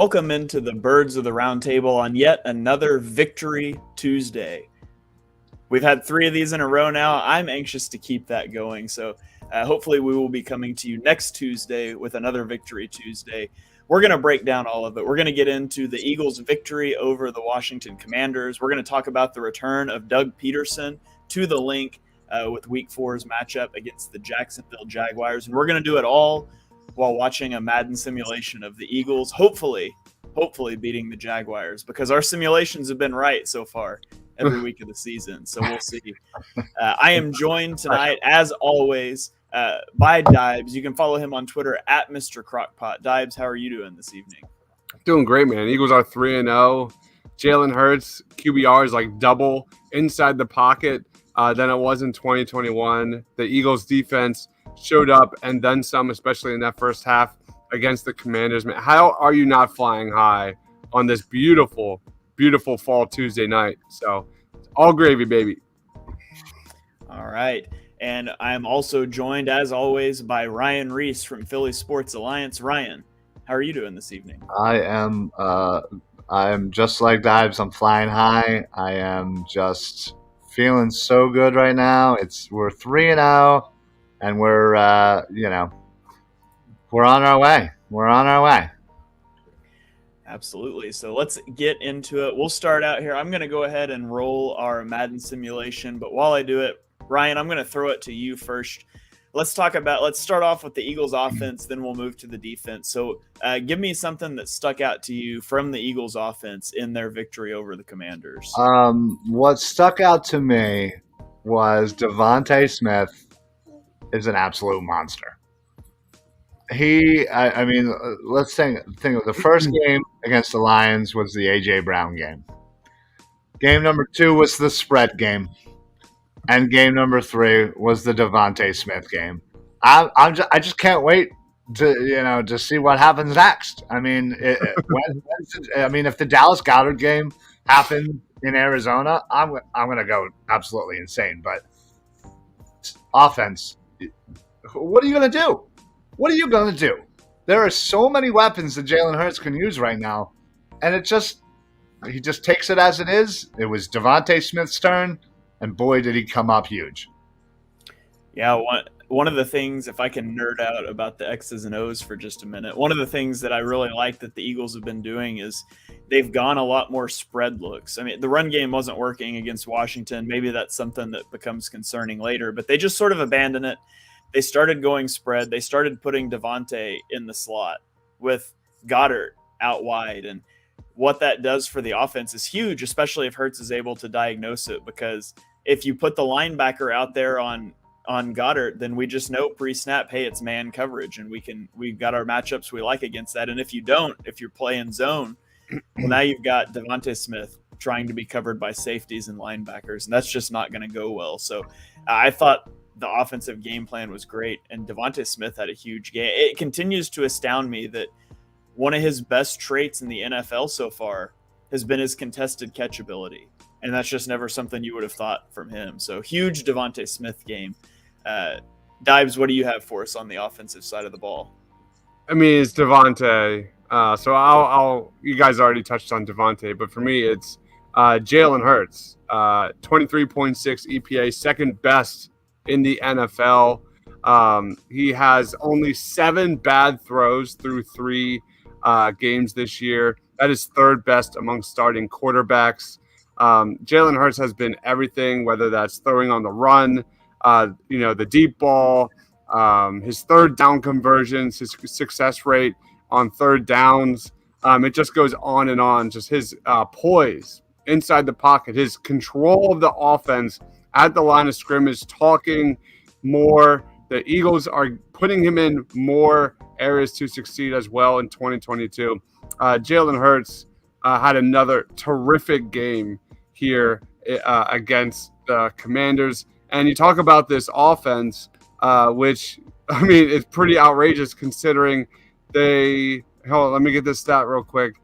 welcome into the Birds of the Roundtable on yet another Victory Tuesday. We've had 3 of these in a row now. I'm anxious to keep that going, so hopefully we will be coming to you next Tuesday with another Victory Tuesday. We're going to break down all of it. We're going to get into the Eagles' victory over the Washington Commanders. We're going to talk about the return of Doug Peterson to the link with Week 4's matchup against the Jacksonville Jaguars, and we're going to do it all while watching a Madden simulation of the Eagles, hopefully beating the Jaguars, because our simulations have been right so far every week of the season. So we'll see. I am joined tonight, as always, by Dibes. You can follow him on Twitter at Mr. Crockpot. Dibes, how are you doing this evening? Doing great, man. Eagles are 3-0. Jalen Hurts, QBR is like double inside the pocket than it was in 2021. The Eagles defense showed up and then some, especially in that first half against the Commanders. Man, how are you not flying high on this beautiful, beautiful fall Tuesday night? So, all gravy, baby. All right. And I am also joined, as always, by Ryan Reese from Philly Sports Alliance. Ryan, how are you doing this evening? I am just like Dibes. I'm flying high. I am just feeling so good right now. We're 3-0. And we're on our way. We're on our way. Absolutely. So let's get into it. We'll start out here. I'm going to go ahead and roll our Madden simulation. But while I do it, Ryan, I'm going to throw it to you first. Let's start off with the Eagles offense, then we'll move to the defense. So give me something that stuck out to you from the Eagles offense in their victory over the Commanders. What stuck out to me was Devontae Smith is an absolute monster. Let's think of the first game against the Lions was the A.J. Brown game. Game number 2 was the spread game. And game number 3 was the Devontae Smith game. I just can't wait to see what happens next. I mean, if the Dallas Goedert game happened in Arizona, I'm going to go absolutely insane. But offense, what are you going to do? What are you going to do? There are so many weapons that Jalen Hurts can use right now, and he just takes it as it is. It was Devontae Smith's turn, and boy, did he come up huge. Yeah, one of the things, if I can nerd out about the X's and O's for just a minute, one of the things that I really like that the Eagles have been doing is they've gone a lot more spread looks. I mean, the run game wasn't working against Washington. Maybe that's something that becomes concerning later, but they just sort of abandoned it. They started going spread. They started putting Devontae in the slot with Goddard out wide. And what that does for the offense is huge, especially if Hurts is able to diagnose it, because if you put the linebacker out there on Goddard, then we just know pre-snap, hey, it's man coverage, and we've got our matchups we like against that. And if you don't, if you're playing zone, well, now you've got Devontae Smith trying to be covered by safeties and linebackers, and that's just not going to go well. So I thought the offensive game plan was great, and Devontae Smith had a huge game. It continues to astound me that one of his best traits in the NFL so far has been his contested catch ability, and that's just never something you would have thought from him. So huge Devontae Smith game. Dibes, what do you have for us on the offensive side of the ball? I mean, it's Devontae. So I'll you guys already touched on Devontae, but for me, it's Jalen Hurts, 23.6 EPA, second best in the NFL. He has only 7 bad throws through 3 games this year. That is third best among starting quarterbacks. Jalen Hurts has been everything, whether that's throwing on the run, the deep ball, his third down conversions, his success rate on third downs. It just goes on and on. Just his poise inside the pocket, his control of the offense at the line of scrimmage, talking more. The Eagles are putting him in more areas to succeed as well in 2022. Jalen Hurts had another terrific game here against the Commanders. And you talk about this offense, which, I mean, it's pretty outrageous considering let me get this stat real quick.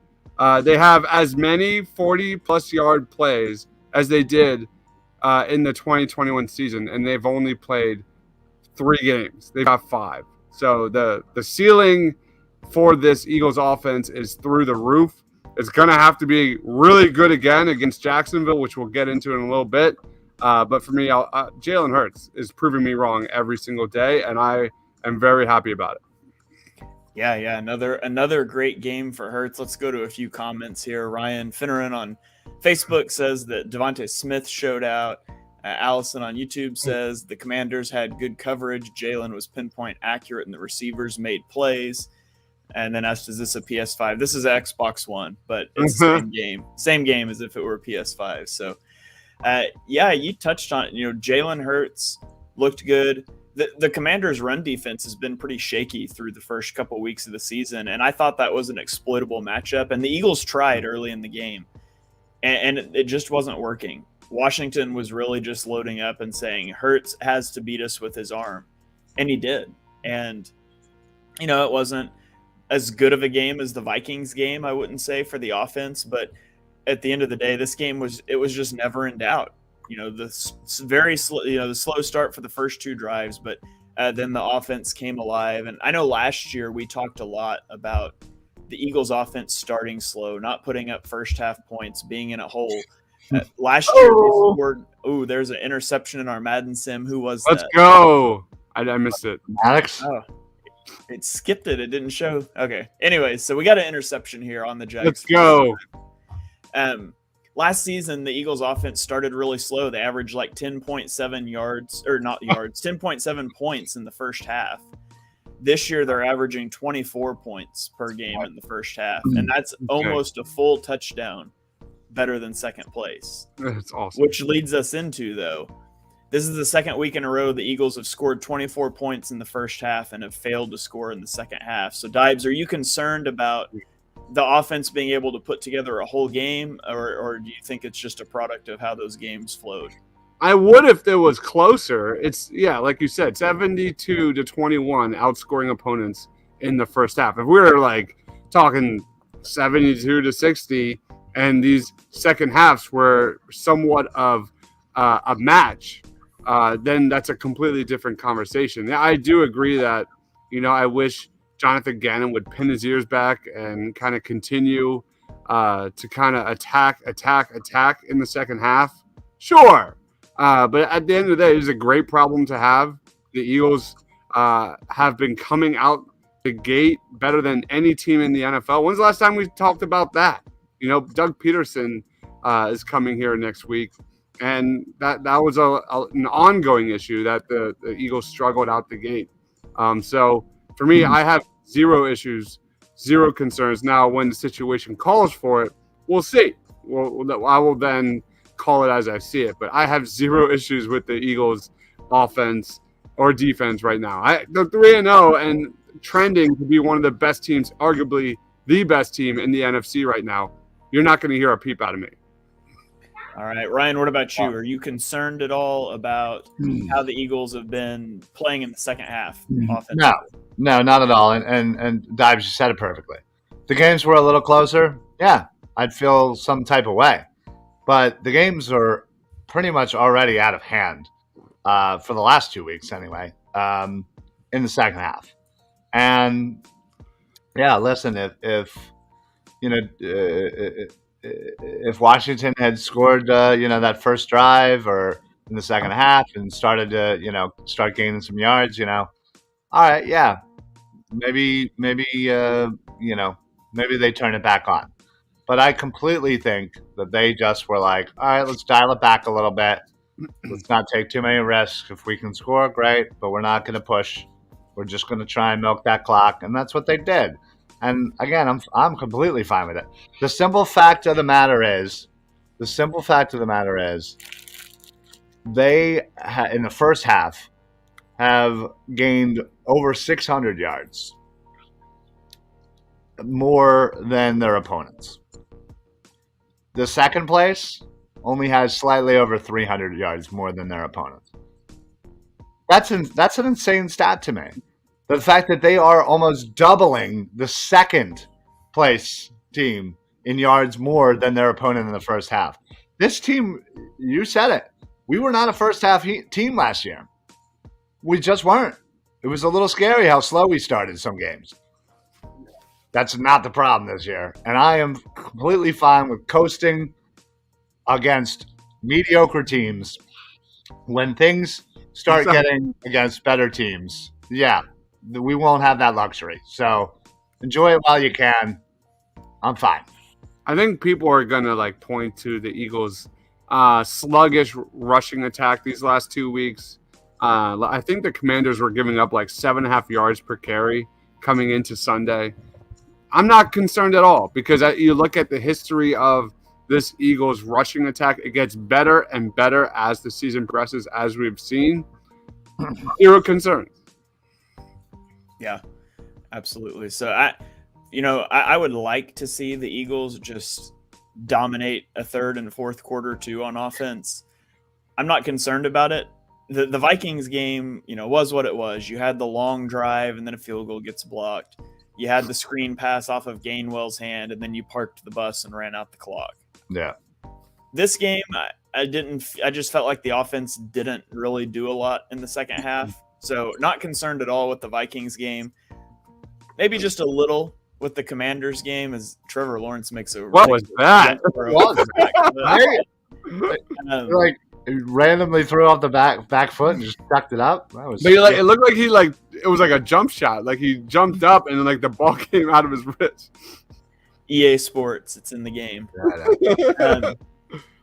They have as many 40-plus yard plays as they did in the 2021 season, and they've only played 3 games. They've got 5. So the ceiling for this Eagles offense is through the roof. It's going to have to be really good again against Jacksonville, which we'll get into in a little bit. But for me, Jalen Hurts is proving me wrong every single day, and I am very happy about it. Yeah, another great game for Hurts. Let's go to a few comments here. Ryan Finneran on Facebook says that Devontae Smith showed out. Allison on YouTube says the Commanders had good coverage. Jalen was pinpoint accurate, and the receivers made plays. And then asked, is this a PS5? This is Xbox One, but it's the same game. Same game as if it were a PS5. So, you touched on it. Jalen Hurts looked good. The Commanders' run defense has been pretty shaky through the first couple weeks of the season, and I thought that was an exploitable matchup. And the Eagles tried early in the game, and it just wasn't working. Washington was really just loading up and saying, Hurts has to beat us with his arm. And he did. And, it wasn't as good of a game as the Vikings game, I wouldn't say, for the offense, but at the end of the day, this game was just never in doubt. The slow start for the first two drives, but then the offense came alive. And I know last year we talked a lot about the Eagles offense starting slow, not putting up first half points, being in a hole. Last year they scored. Oh, there's an interception in our Madden sim. Who was that? Let's go. I missed it. Alex? Oh. It skipped it. It didn't show. Okay. Anyways, so we got an interception here on the Jags. Let's go. Last season, the Eagles offense started really slow. They averaged like 10.7 yards, or not yards, 10.7 points in the first half. This year, they're averaging 24 points per game in the first half, and that's almost a full touchdown better than second place. That's awesome. Which leads us into, though, this is the second week in a row the Eagles have scored 24 points in the first half and have failed to score in the second half. So, Dibes, are you concerned about the offense being able to put together a whole game, or do you think it's just a product of how those games flowed? I would if it was closer. It's, like you said, 72-21 outscoring opponents in the first half. If we were like talking 72-60 and these second halves were somewhat of a match, then that's a completely different conversation. I do agree that, I wish Jonathan Gannon would pin his ears back and kind of continue to kind of attack in the second half. Sure. But at the end of the day, it's a great problem to have. The Eagles have been coming out the gate better than any team in the NFL. When's the last time we talked about that? Doug Peterson is coming here next week. And that was an ongoing issue that the Eagles struggled out the gate. So for me, I have zero issues, zero concerns. Now, when the situation calls for it, we'll see. I will then call it as I see it. But I have zero issues with the Eagles' offense or defense right now. The 3-0 and trending to be one of the best teams, arguably the best team in the NFC right now. You're not going to hear a peep out of me. All right, Ryan, what about you? Are you concerned at all about how the Eagles have been playing in the second half offensively? No, not at all. And Dives just said it perfectly. If the games were a little closer, I'd feel some type of way. But the games are pretty much already out of hand for the last 2 weeks anyway, in the second half. And, listen, if Washington had scored, that first drive or in the second half and started to, start gaining some yards, all right, maybe they turn it back on. But I completely think that they just were like, all right, let's dial it back a little bit. Let's not take too many risks. If we can score, great, but we're not going to push. We're just going to try and milk that clock, and that's what they did. And again, I'm completely fine with it. The simple fact of the matter is, they in the first half have gained over 600 yards, more than their opponents. The second place only has slightly over 300 yards more than their opponents. That's an insane stat to me. The fact that they are almost doubling the second place team in yards more than their opponent in the first half. This team, you said it, we were not a first half team last year. We just weren't. It was a little scary how slow we started some games. That's not the problem this year. And I am completely fine with coasting against mediocre teams when things start getting against better teams. Yeah, we won't have that luxury. So enjoy it while you can. I'm fine. I think people are gonna like point to the Eagles' sluggish rushing attack these last 2 weeks. I think the Commanders were giving up like 7.5 yards per carry coming into Sunday. I'm not concerned at all because you look at the history of this Eagles rushing attack, it gets better and better as the season progresses, as we've seen. Zero concerns. Yeah, absolutely. So I would like to see the Eagles just dominate a third and fourth quarter too on offense. I'm not concerned about it. The Vikings game, was what it was. You had the long drive and then a field goal gets blocked. You had the screen pass off of Gainwell's hand and then you parked the bus and ran out the clock. Yeah. This game, I just felt like the offense didn't really do a lot in the second half. So not concerned at all with the Vikings game. Maybe just a little with the Commanders game as Trevor Lawrence makes a what was that? Like randomly threw off the back foot and just tucked it up. That was. But it looked like it was like a jump shot. Like he jumped up and then like the ball came out of his wrist. EA Sports, it's in the game.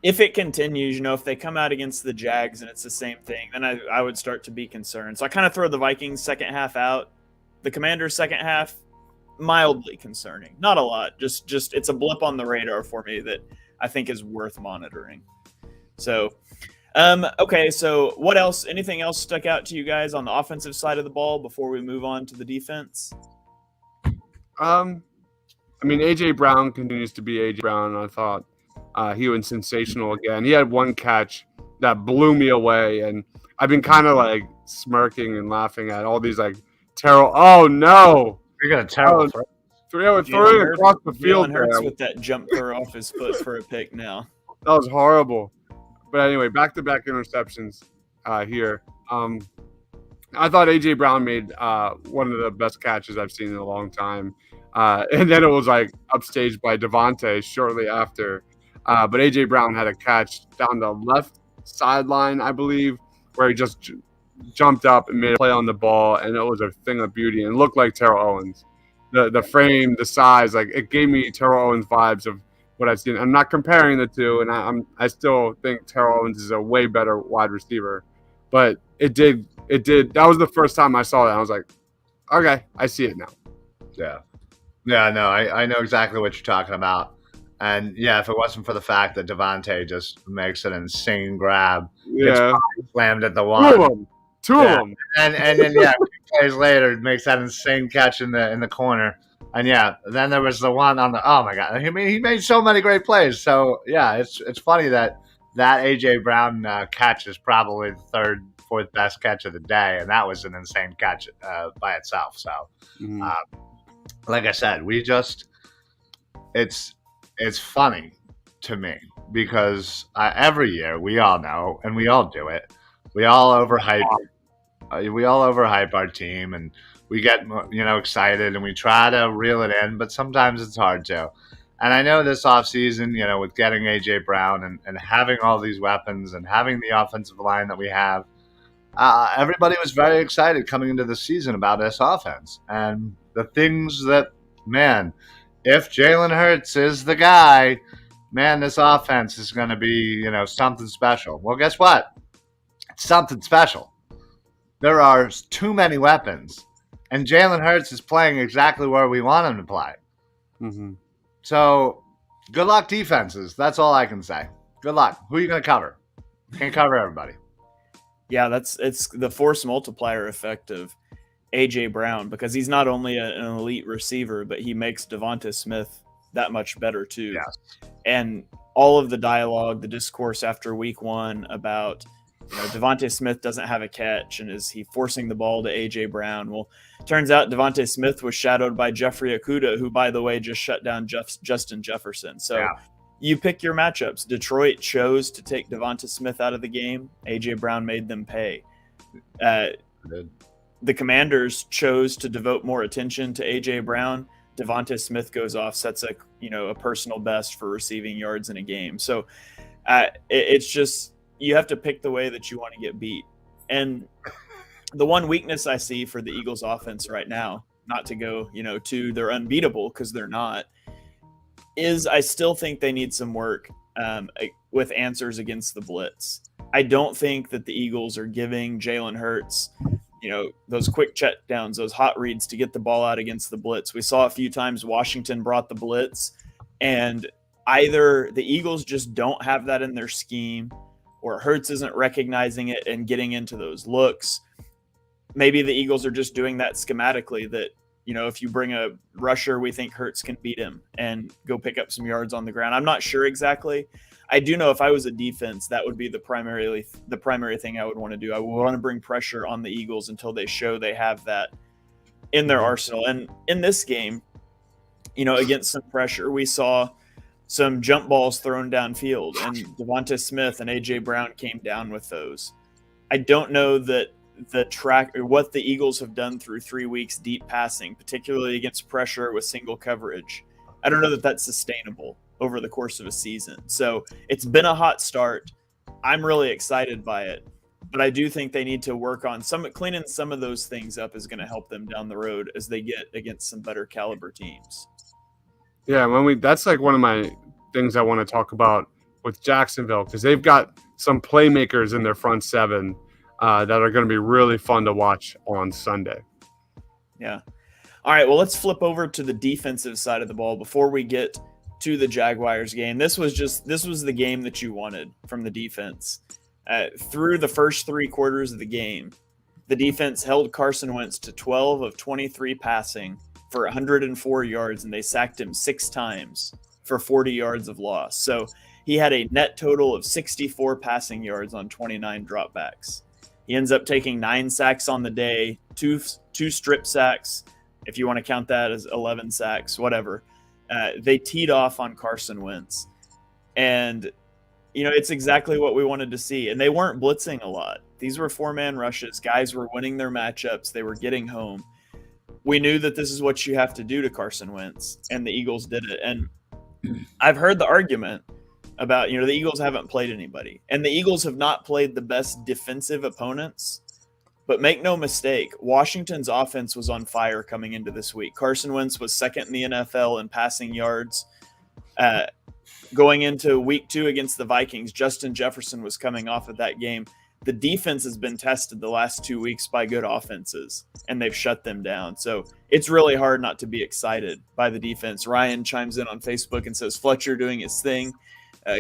If it continues, if they come out against the Jags and it's the same thing, then I would start to be concerned. So I kind of throw the Vikings second half out. The Commanders second half, mildly concerning. Not a lot. Just it's a blip on the radar for me that I think is worth monitoring. So, okay. So what else? Anything else stuck out to you guys on the offensive side of the ball before we move on to the defense? A.J. Brown continues to be A.J. Brown. I thought he was sensational again. He had one catch that blew me away, and I've been kind of like smirking and laughing at all these like terrible. Oh no! You're gonna terrible. Throwing across the field. Jalen Hurts with that jump throw off his foot for a pick now. That was horrible. But anyway, back-to-back interceptions here. I thought A.J. Brown made one of the best catches I've seen in a long time. And then it was like upstaged by Devontae shortly after. But A.J. Brown had a catch down the left sideline, I believe, where he just jumped up and made a play on the ball, and it was a thing of beauty. And it looked like Terrell Owens. The frame, the size, like it gave me Terrell Owens vibes of what I've seen. I'm not comparing the two, and I still think Terrell Owens is a way better wide receiver. But it did. That was the first time I saw that. I was like, okay, I see it now. Yeah, no, I know exactly what you're talking about. And yeah, if it wasn't for the fact that Devontae just makes an insane grab, yeah, slammed at the one, two of them, and then 2 plays later makes that insane catch in the corner, and then there was the one on the. Oh my God, he made so many great plays. So yeah, it's funny that AJ Brown catch is probably the third, fourth best catch of the day, and that was an insane catch by itself. So. Like I said, it's funny to me because every year we all know and we all do it. We all overhype our team and we get excited and we try to reel it in, but sometimes it's hard to. And I know this offseason, with getting AJ Brown and having all these weapons and having the offensive line that we have, everybody was very excited coming into the season about this offense and the things that, man, if Jalen Hurts is the guy, man, this offense is going to be, something special. Well, guess what? It's something special. There are too many weapons, and Jalen Hurts is playing exactly where we want him to play. Mm-hmm. So, good luck, defenses. That's all I can say. Good luck. Who are you going to cover? Can't cover everybody. Yeah, it's the force multiplier effect of AJ Brown because he's not only an elite receiver, but he makes Devonta Smith that much better too. Yes. And all of the dialogue, the discourse after week one about Devonta Smith doesn't have a catch and is he forcing the ball to AJ Brown? Well, turns out Devonta Smith was shadowed by Jeffrey Okudah, who, by the way, just shut down Justin Jefferson. So you pick your matchups. Detroit chose to take Devonta Smith out of the game. AJ Brown made them pay. The Commanders chose to devote more attention to AJ Brown. Devonta Smith goes off, sets a personal best for receiving yards in a game. So it's just, you have to pick the way that you want to get beat. And the one weakness I see for the Eagles offense right now, not to go, they're unbeatable, because they're not, is I still think they need some work with answers against the blitz. I don't think that the Eagles are giving Jalen Hurts, those quick check downs, those hot reads to get the ball out against the blitz. We saw a few times Washington brought the blitz, and either the Eagles just don't have that in their scheme, or Hurts isn't recognizing it and getting into those looks. Maybe the Eagles are just doing that schematically, that, if you bring a rusher, we think Hurts can beat him and go pick up some yards on the ground. I'm not sure exactly. I do know if I was a defense, that would be the primary thing I would want to do. I would want to bring pressure on the Eagles until they show they have that in their arsenal. And in this game, against some pressure, we saw some jump balls thrown downfield, and Devonta Smith and A.J. Brown came down with those. I don't know that the track, or what the Eagles have done through 3 weeks deep passing, particularly against pressure with single coverage, I don't know that that's sustainable over the course of a season. So it's been a hot start. I'm really excited by it, but I do think they need to work on cleaning some of those things up is going to help them down the road as they get against some better caliber teams. Yeah, that's like one of my things I want to talk about with Jacksonville, because they've got some playmakers in their front seven that are going to be really fun to watch on Sunday. Yeah. All right, well, let's flip over to the defensive side of the ball before we get to the Jaguars game. This was the game that you wanted from the defense. Through the first 3 quarters of the game, the defense held Carson Wentz to 12 of 23 passing for 104 yards, and they sacked him 6 times for 40 yards of loss. So he had a net total of 64 passing yards on 29 dropbacks. He ends up taking 9 sacks on the day, two strip sacks, if you want to count that as 11 sacks, whatever. They teed off on Carson Wentz. And, it's exactly what we wanted to see. And they weren't blitzing a lot. These were 4-man rushes. Guys were winning their matchups. They were getting home. We knew that this is what you have to do to Carson Wentz, and the Eagles did it. And I've heard the argument about, the Eagles haven't played anybody. And the Eagles have not played the best defensive opponents. But make no mistake, Washington's offense was on fire coming into this week. Carson Wentz was second in the NFL in passing yards. Going into week 2 against the Vikings, Justin Jefferson was coming off of that game. The defense has been tested the last 2 weeks by good offenses, and they've shut them down. So it's really hard not to be excited by the defense. Ryan chimes in on Facebook and says, Fletcher doing his thing.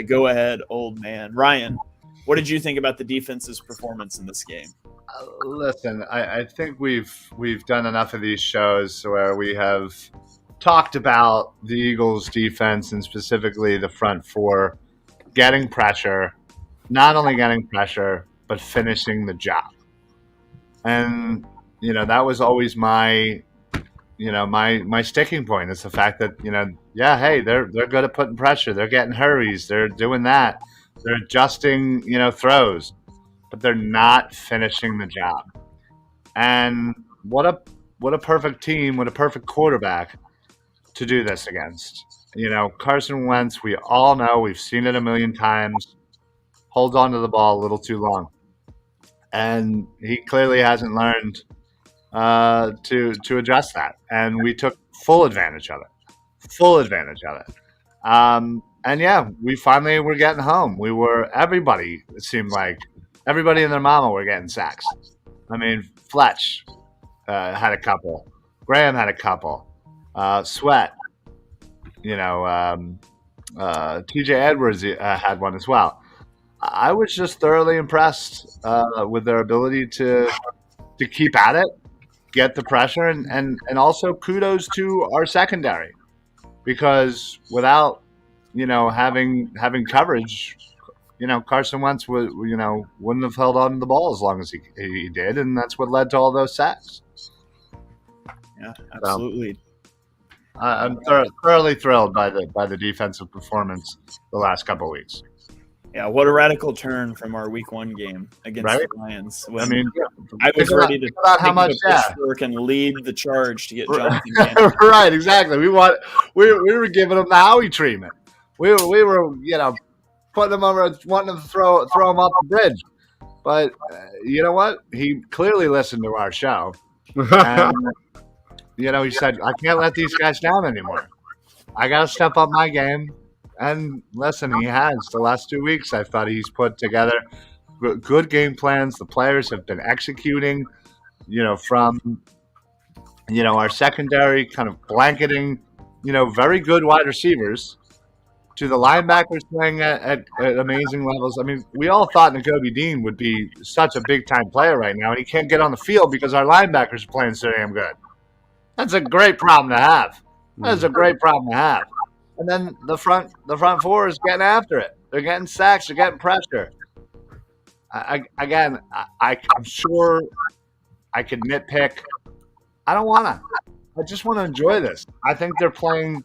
Go ahead, old man. Ryan, what did you think about the defense's performance in this game? Listen, I think we've done enough of these shows where we have talked about the Eagles' defense, and specifically the front 4 getting pressure, not only getting pressure, but finishing the job. And, that was always my sticking point, is the fact that, hey, they're good at putting pressure. They're getting hurries. They're doing that. They're adjusting, throws, but they're not finishing the job. And what a perfect team, what a perfect quarterback to do this against. Carson Wentz, we all know, we've seen it a million times, holds on to the ball a little too long. And he clearly hasn't learned to address that. And we took full advantage of it. And yeah, we finally were getting home. Everybody, it seemed like, everybody and their mama were getting sacks. I mean, Fletch had a couple. Graham had a couple. Sweat. TJ Edwards had one as well. I was just thoroughly impressed with their ability to keep at it, get the pressure, and also kudos to our secondary, because without having coverage, Carson Wentz wouldn't have held on to the ball as long as he did, and that's what led to all those sacks. Yeah, absolutely. I'm thoroughly thrilled by the defensive performance the last couple of weeks. Yeah, what a radical turn from our week 1 game against Right? the Lions. When I mean, I was ready to think about how pick up much. a Yeah. pitchfork and lead the charge to get Jonathan Gannon. Right, exactly. We were giving him the Howie treatment. We were putting him over, wanting to throw him off the bridge. But you know what? He clearly listened to our show, and he said, "I can't let these guys down anymore. I got to step up my game." And listen, he has. The last 2 weeks, I thought he's put together good game plans. The players have been executing. From our secondary kind of blanketing, very good wide receivers to the linebackers playing at amazing levels. I mean, we all thought N'Kobe Dean would be such a big-time player right now, and he can't get on the field because our linebackers are playing so damn good. That's a great problem to have. That is a great problem to have. And then the front four is getting after it. They're getting sacks. They're getting pressure. I'm sure I could nitpick. I don't want to. I just want to enjoy this. I think they're playing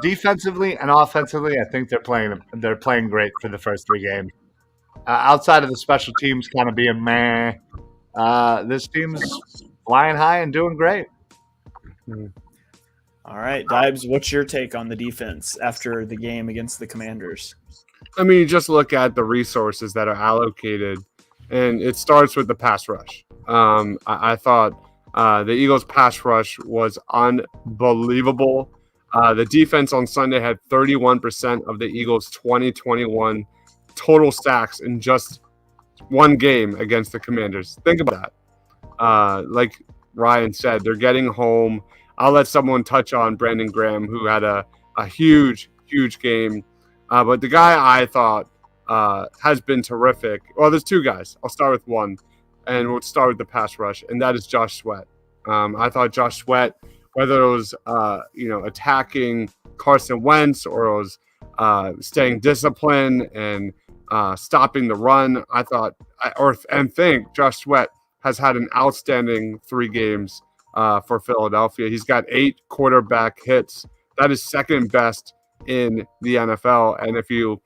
defensively and offensively. I think they're playing great for the first 3 games. Outside of the special teams kind of being meh, this team's flying high and doing great. All right, Dibes, what's your take on the defense after the game against the Commanders? I mean, you just look at the resources that are allocated, and it starts with the pass rush. I thought the Eagles' pass rush was unbelievable. The defense on Sunday had 31% of the Eagles' 2021 total sacks in just 1 game against the Commanders. Think about that. Like Ryan said, they're getting home. I'll let someone touch on Brandon Graham, who had a huge, huge game. But the guy I thought has been terrific. Well, there's 2 guys. I'll start with one, and we'll start with the pass rush, and that is Josh Sweat. I thought Josh Sweat, whether it was attacking Carson Wentz or it was staying disciplined and stopping the run, I think Josh Sweat has had an outstanding 3 games for Philadelphia. He's got 8 quarterback hits. That is second best in the NFL. And if you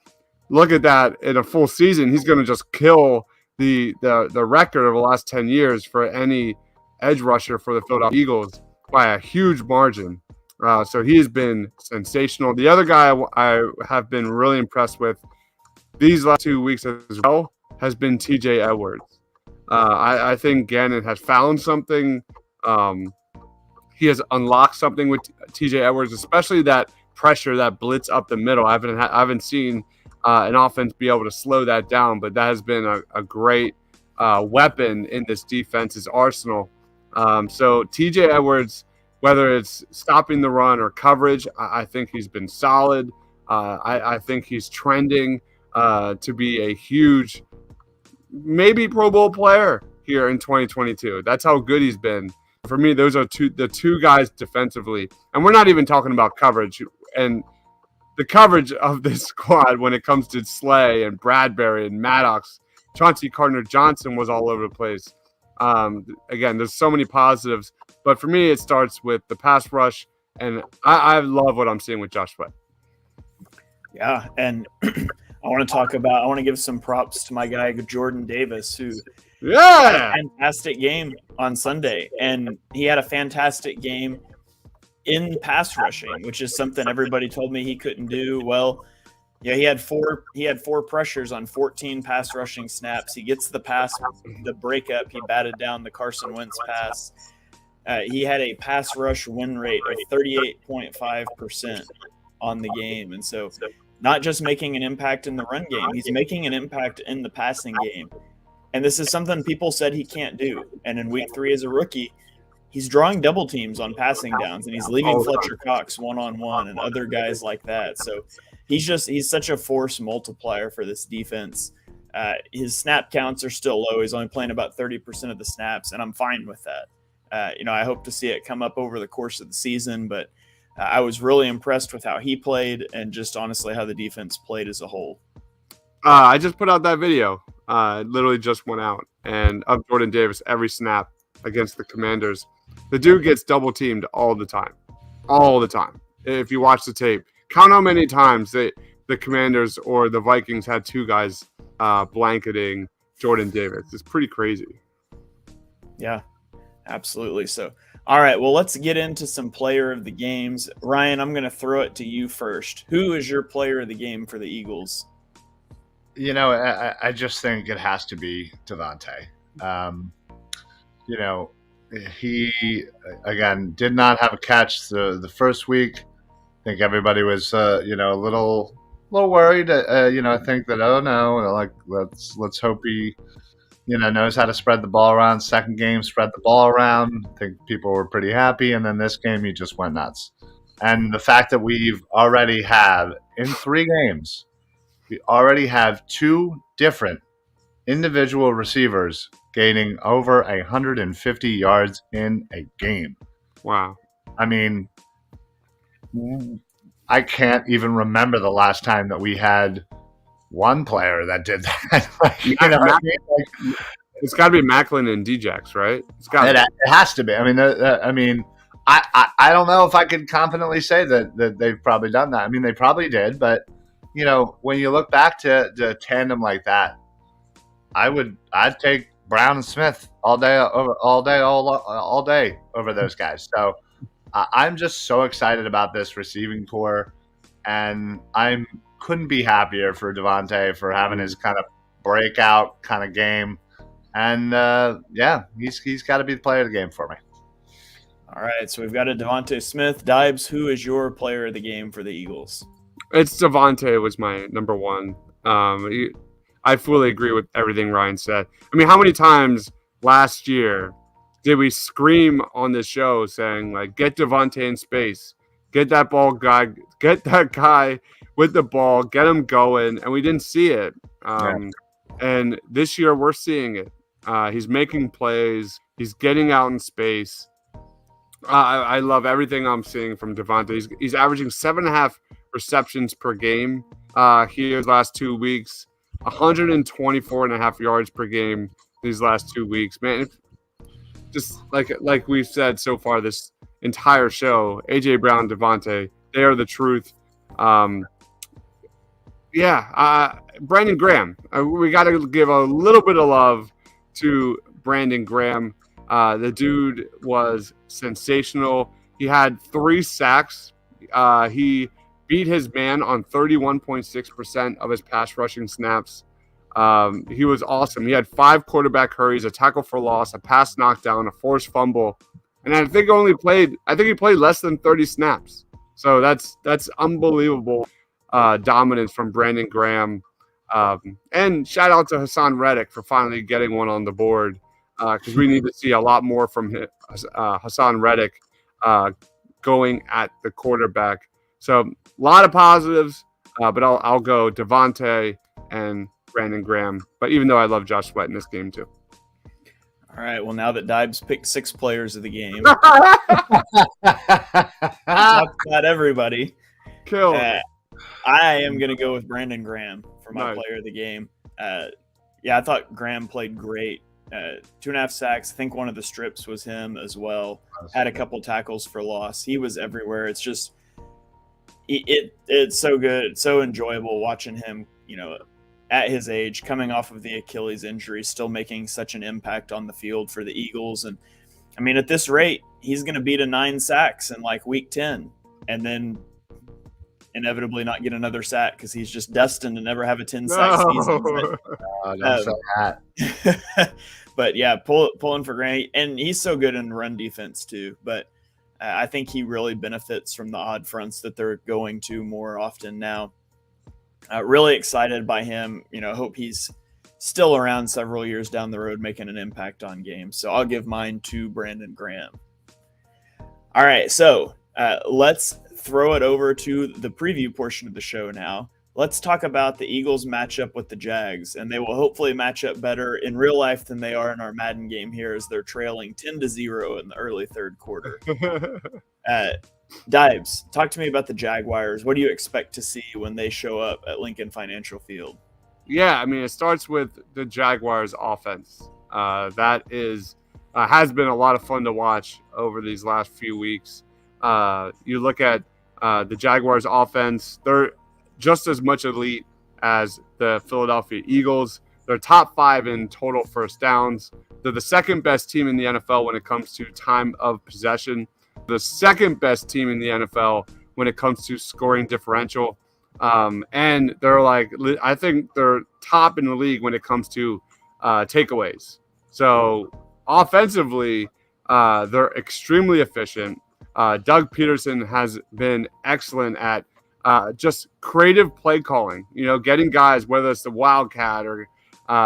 look at that in a full season, he's going to just kill the record of the last 10 years for any edge rusher for the Philadelphia Eagles by a huge margin. So he has been sensational. The other guy I have been really impressed with these last 2 weeks as well has been TJ Edwards. I think Gannon has found something. He has unlocked something with TJ Edwards, especially that pressure, that blitz up the middle. I haven't seen an offense be able to slow that down, but that has been a great weapon in this defense's arsenal. So TJ Edwards, whether it's stopping the run or coverage, I think he's been solid. I think he's trending to be a huge, maybe Pro Bowl player here in 2022. That's how good he's been. For me, those are the 2 guys defensively. And we're not even talking about coverage. And the coverage of this squad when it comes to Slay and Bradbury and Maddox, Chauncey Gardner-Johnson was all over the place. Again, there's so many positives. But for me, it starts with the pass rush. And I love what I'm seeing with Josh Sweat. Yeah, and I want to give some props to my guy, Jordan Davis, who had a fantastic game on Sunday. And he had a fantastic game in pass rushing, which is something everybody told me he couldn't do. Well, yeah, he had four pressures on 14 pass rushing snaps. He gets the pass, the breakup. He batted down the Carson Wentz pass. He had a pass rush win rate of 38.5% on the game. And so not just making an impact in the run game, he's making an impact in the passing game. And this is something people said he can't do. And in week 3 as a rookie, he's drawing double teams on passing downs, and he's leaving Fletcher Cox one-on-one and other guys like that. So he's such a force multiplier for this defense. His snap counts are still low. He's only playing about 30% of the snaps, and I'm fine with that. I hope to see it come up over the course of the season, but I was really impressed with how he played and just honestly how the defense played as a whole. I just put out that video. It literally just went out, and of Jordan Davis every snap against the Commanders. The dude gets double teamed all the time. If you watch the tape, count how many times the Commanders or the Vikings had two guys blanketing Jordan Davis. It's pretty crazy. Yeah, absolutely. So, all right, well, let's get into some player of the games. Ryan, I'm going to throw it to you first. Who is your player of the game for the Eagles? I just think it has to be Devontae. He, again, did not have a catch the first week. I think everybody was, a little worried. I think that, oh no, like let's hope he, knows how to spread the ball around. Second game, spread the ball around. I think people were pretty happy, and then this game he just went nuts. And the fact that we've already had in 3 games, we already have 2 different individual receivers gaining over 150 yards in a game. Wow. I mean, I can't even remember the last time that we had one player that did that. It's got to be Macklin and Djax, right? It has to be. I mean, I don't know if I could confidently say that they've probably done that. I mean, they probably did, but when you look back to a tandem like that, I'd take Brown and Smith all day over those guys. So I'm just so excited about this receiving core, and I couldn't be happier for Devontae for having his kind of breakout kind of game. And he's got to be the player of the game for me. All right, so we've got a Devontae Smith. Dibes, who is your player of the game for the Eagles? It's Devontae was my number one. I fully agree with everything Ryan said. I mean, how many times last year did we scream on this show saying, like, get Devontae in space, get that guy with the ball, get him going, and we didn't see it. And this year we're seeing it. He's making plays. He's getting out in space. I love everything I'm seeing from Devontae. He's averaging 7.5 receptions per game here the last 2 weeks. 124.5 yards per game these last 2 weeks, man. Just like we've said so far this entire show, AJ Brown, Devontae, they are the truth. Brandon Graham. We got to give a little bit of love to Brandon Graham. The dude was sensational. He had 3 sacks. He beat his man on 31.6% of his pass rushing snaps. He was awesome. He had 5 quarterback hurries, a tackle for loss, a pass knockdown, a forced fumble, and I think he played less than 30 snaps. So that's unbelievable dominance from Brandon Graham. And shout out to Hassan Reddick for finally getting one on the board, because we need to see a lot more from Hassan Reddick going at the quarterback. So a lot of positives, but I'll go Devontae and Brandon Graham. But even though I love Josh Sweat in this game too. All right. Well, now that Dibes picked 6 players of the game, talk about everybody. Kill. I am going to go with Brandon Graham for my player of the game. I thought Graham played great. 2.5 sacks. I think one of the strips was him as well. Had a couple tackles for loss. He was everywhere. It's just it's so good. It's so enjoyable watching him, at his age, coming off of the Achilles injury, still making such an impact on the field for the Eagles. And I mean, at this rate, he's going to be to 9 sacks in like week 10 and then inevitably not get another sack because he's just destined to never have a 10-sack season. Don't say that. But yeah, pulling for Grant. And he's so good in run defense too. But I think he really benefits from the odd fronts that they're going to more often now. Really excited by him. Hope he's still around several years down the road making an impact on games. So I'll give mine to Brandon Graham. All right, so let's throw it over to the preview portion of the show now. Let's talk about the Eagles matchup with the Jags, and they will hopefully match up better in real life than they are in our Madden game here as they're trailing 10-0 in the early third quarter. Dibes, talk to me about the Jaguars. What do you expect to see when they show up at Lincoln Financial Field? Yeah, I mean, it starts with the Jaguars offense. That has been a lot of fun to watch over these last few weeks. You look at the Jaguars offense, just as much elite as the Philadelphia Eagles. They're top 5 in total first downs. They're the second best team in the NFL when it comes to time of possession. The second best team in the NFL when it comes to scoring differential. And they're I think they're top in the league when it comes to takeaways. So offensively, they're extremely efficient. Doug Peterson has been excellent at just creative play calling, getting guys, whether it's the Wildcat or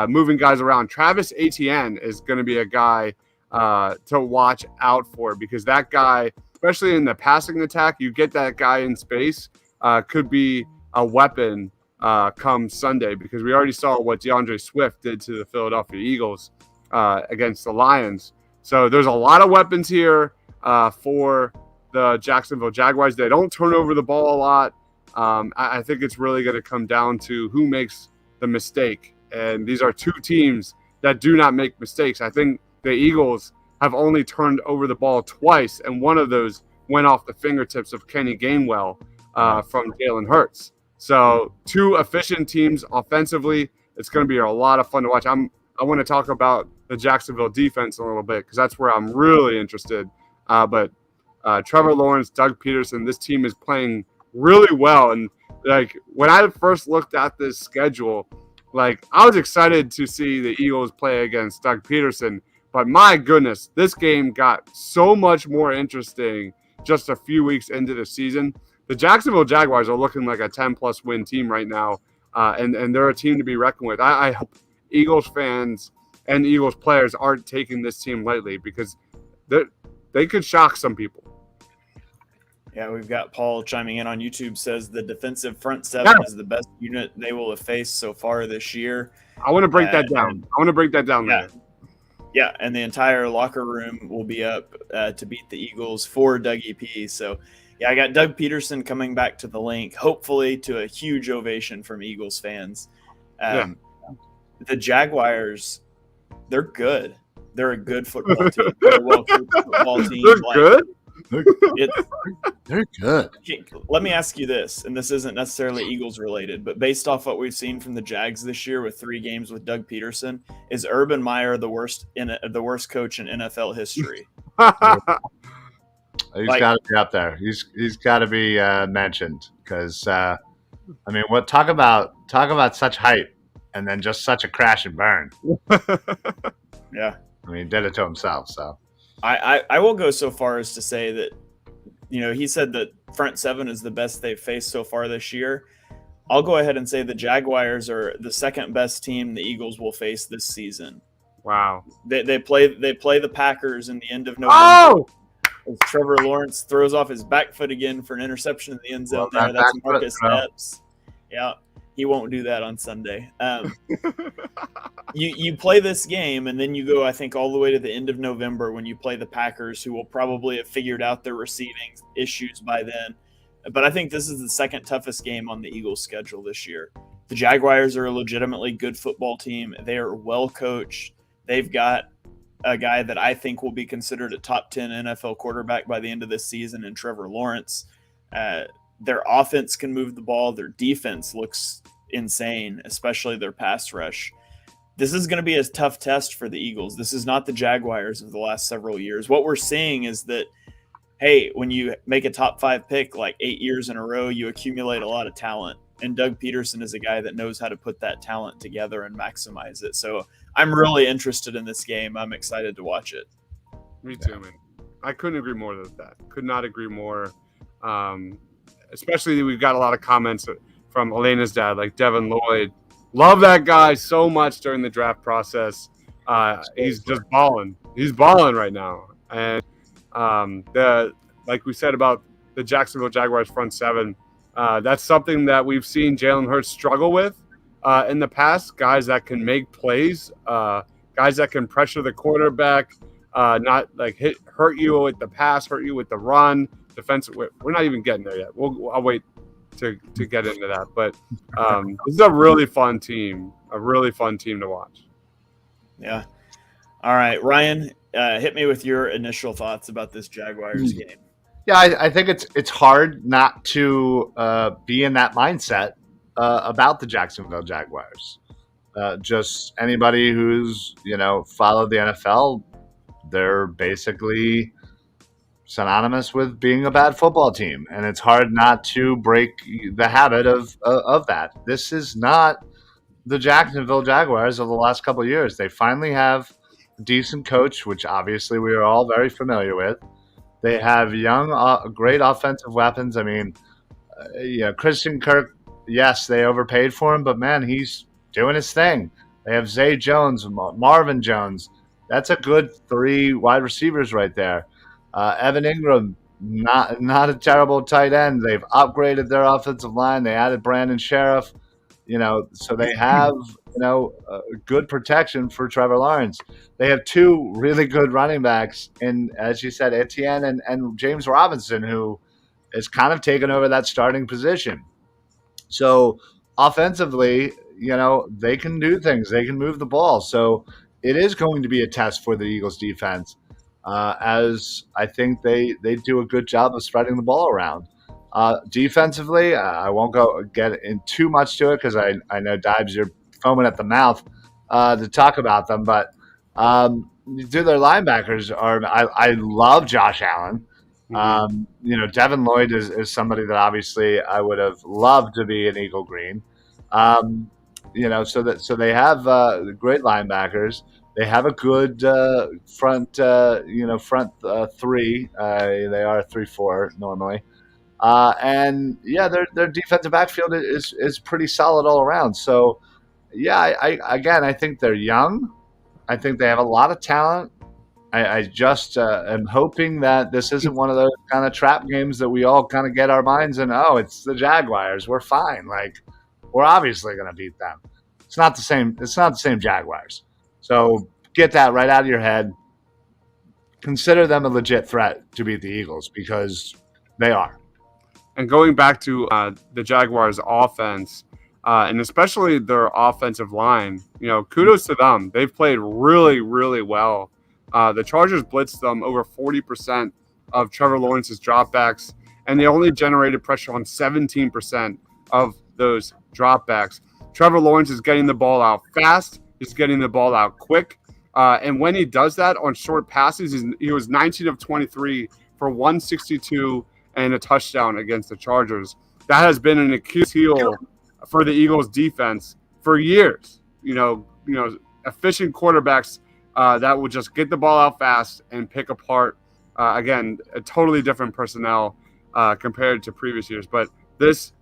moving guys around. Travis Etienne is going to be a guy to watch out for, because that guy, especially in the passing attack, you get that guy in space, could be a weapon come Sunday, because we already saw what DeAndre Swift did to the Philadelphia Eagles against the Lions. So there's a lot of weapons here for the Jacksonville Jaguars. They don't turn over the ball a lot. I think it's really going to come down to who makes the mistake. And these are two teams that do not make mistakes. I think the Eagles have only turned over the ball twice, and one of those went off the fingertips of Kenny Gainwell from Jalen Hurts. So two efficient teams offensively. It's going to be a lot of fun to watch. I want to talk about the Jacksonville defense a little bit, because that's where I'm really interested. But Trevor Lawrence, Doug Peterson, this team is playing really well. And when I first looked at this schedule, I was excited to see the Eagles play against Doug Peterson, but my goodness, this game got so much more interesting just a few weeks into the season. The Jacksonville Jaguars are looking like a 10-plus win team right now, and they're a team to be reckoned with. I hope Eagles fans and Eagles players aren't taking this team lightly, because they could shock some people. Yeah, we've got Paul chiming in on YouTube, says the defensive front seven is the best unit they will have faced so far this year. I want to break that down. Later. Yeah, and the entire locker room will be up to beat the Eagles for Dougie P. So, yeah, I got Doug Peterson coming back to the link, hopefully to a huge ovation from Eagles fans. The Jaguars, they're good. They're a good football team. They're a well-coached football team. They're good? They're good. Let me ask you this, and this isn't necessarily Eagles related, but based off what we've seen from the Jags this year with 3 games with Doug Peterson, is Urban Meyer the worst coach in NFL history? He's got to be up there. He's got to be mentioned, because talk about such hype and then just such a crash and burn. Yeah, he did it to himself. So I will go so far as to say that, he said that front seven is the best they've faced so far this year. I'll go ahead and say the Jaguars are the second best team the Eagles will face this season. Wow. They play the Packers in the end of November. Oh! As Trevor Lawrence throws off his back foot again for an interception in the end zone. That's Marcus Epps. Yeah, he won't do that on Sunday. You play this game, and then you go, I think, all the way to the end of November when you play the Packers, who will probably have figured out their receiving issues by then. But I think this is the second toughest game on the Eagles' schedule this year. The Jaguars are a legitimately good football team. They are well coached. They've got a guy that I think will be considered a top 10 NFL quarterback by the end of this season in Trevor Lawrence. Their offense can move the ball. Their defense looks insane, especially their pass rush. This is going to be a tough test for the Eagles. This is not the Jaguars of the last several years. What we're seeing is that, hey, when you make a top 5 pick 8 years in a row, you accumulate a lot of talent. And Doug Peterson is a guy that knows how to put that talent together and maximize it. So I'm really interested in this game. I'm excited to watch it. Me too, man. I couldn't agree more with that. Could not agree more. Especially we've got a lot of comments from Elena's dad, like Devin Lloyd. Love that guy so much during the draft process. He's just balling. He's balling right now. And like we said about the Jacksonville Jaguars front seven, that's something that we've seen Jalen Hurts struggle with in the past. Guys that can make plays, guys that can pressure the quarterback, not hurt you with the pass, hurt you with the run. Defensive. We're not even getting there yet. I'll wait to get into that. But this is a really fun team. A really fun team to watch. Yeah. All right, Ryan, hit me with your initial thoughts about this Jaguars game. Yeah, I think it's hard not to be in that mindset about the Jacksonville Jaguars. Just anybody who's followed the NFL, they're basically synonymous with being a bad football team, and it's hard not to break the habit of that. This is not the Jacksonville Jaguars of the last couple of years. They finally have a decent coach, which obviously we are all very familiar with. They have young, great offensive weapons. I mean, Christian Kirk, yes, they overpaid for him, but man, he's doing his thing. They have Zay Jones, Marvin Jones. That's a good 3 wide receivers right there. Evan Ingram, not a terrible tight end. They've upgraded their offensive line. They added Brandon Sheriff. So they have good protection for Trevor Lawrence. They have 2 really good running backs, and as you said, Etienne and James Robinson, who has kind of taken over that starting position. So offensively, they can do things. They can move the ball. So it is going to be a test for the Eagles defense, as I think they do a good job of spreading the ball around. Defensively, I won't get in too much to it because I know, Dibes, you're foaming at the mouth to talk about them. But their linebackers I love Josh Allen. Devin Lloyd is somebody that obviously I would have loved to be an Eagle Green. So they have great linebackers. They have a good front 3. They are 3-4 normally. Their defensive backfield is pretty solid all around. So, I think they're young. I think they have a lot of talent. I just am hoping that this isn't one of those kind of trap games that we all kind of get our minds in. Oh, it's the Jaguars. We're fine. Like, we're obviously going to beat them. It's not the same. It's not the same Jaguars. So get that right out of your head. Consider them a legit threat to beat the Eagles because they are. And going back to the Jaguars' offense, and especially their offensive line, kudos to them. They've played really, really well. The Chargers blitzed them over 40% of Trevor Lawrence's dropbacks, and they only generated pressure on 17% of those dropbacks. Trevor Lawrence is getting the ball out fast. He's getting the ball out quick. And when he does that on short passes, he was 19 of 23 for 162 and a touchdown against the Chargers. That has been an Achilles heel for the Eagles defense for years. Efficient quarterbacks that will just get the ball out fast and pick apart, again, a totally different personnel compared to previous years. But this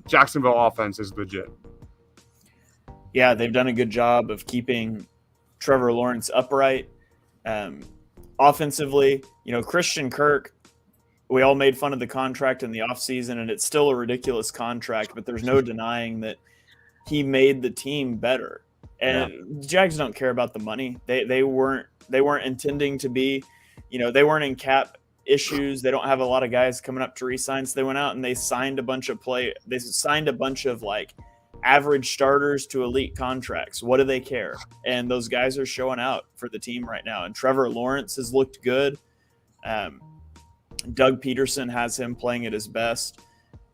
Jacksonville offense is legit. Yeah, they've done a good job of keeping Trevor Lawrence upright. Offensively, Christian Kirk, we all made fun of the contract in the offseason, and it's still a ridiculous contract, but there's no denying that he made the team better. And Jags don't care about the money. They weren't intending to be, they weren't in cap issues. They don't have a lot of guys coming up to re-sign. So they went out and they signed a bunch of like average starters to elite contracts. What do they care? And those guys are showing out for the team right now. And Trevor Lawrence has looked good. Doug Peterson has him playing at his best.